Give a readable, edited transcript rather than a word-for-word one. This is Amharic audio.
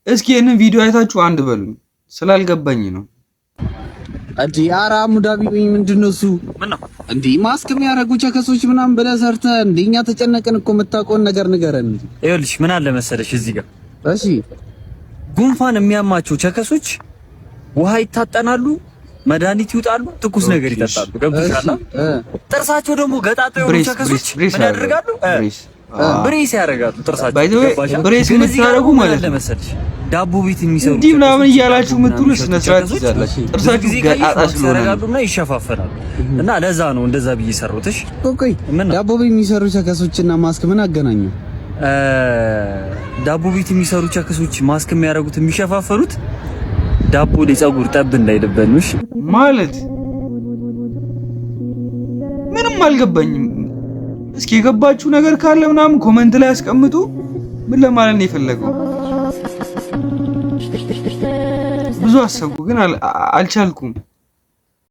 እስኪ ይሄንን ቪዲዮ አይታችሁ አንድ በሉኝ። ስላልገባኝ ነው። እንዴ አራ ሙዳቢ ምንድነው እሱ? እንዴ ማስክ የሚያረጉ ቸከሶች ምናምን ብለህ ሰርተህ እንደኛ ተጨነቀን እኮ የምታውቀውን ነገር ንገረን። ይኸውልሽ ምን አለ መሰለሽ እዚህ ጋር እሺ፣ ጉንፋን የሚያማቸው ቸከሶች ውሃ ይታጠናሉ፣ መድኃኒት ይውጣሉ፣ ትኩስ ነገር ይጠጣሉ። ገብቶሻል? ጥርሳቸው ደግሞ ገጣጣ የሆኑ ቸከሶች ምን ያደርጋሉ? ብሬስ ያደርጋሉ ጥርሳቸው። ብሬስ የምታረጉ ማለት ነው መሰለሽ ዳቦ ቤት የሚሰሩ እንዲህ ምናምን እያላችሁ የምትሉ ስነስርዓት ይዛላችሁ። ጥርሳችሁ ገጣጣ ስለሆነና ይሸፋፈናሉ እና ለዛ ነው እንደዛ ብዬ ሰሩትሽ። ቆይ ዳቦ ቤት የሚሰሩ ቸከሶችና ማስክ ምን አገናኘው? ዳቦ ቤት የሚሰሩ ቸከሶች ማስክ የሚያደርጉት የሚሸፋፈኑት ዳቦ ላይ ፀጉር ጠብ እንዳይደበንሽ ማለት ምንም አልገባኝም። እስኪ የገባችሁ ነገር ካለ ምናምን ኮሜንት ላይ አስቀምጡ። ምን ለማለት ነው የፈለገው? ብዙ አሰብኩ ግን አልቻልኩም።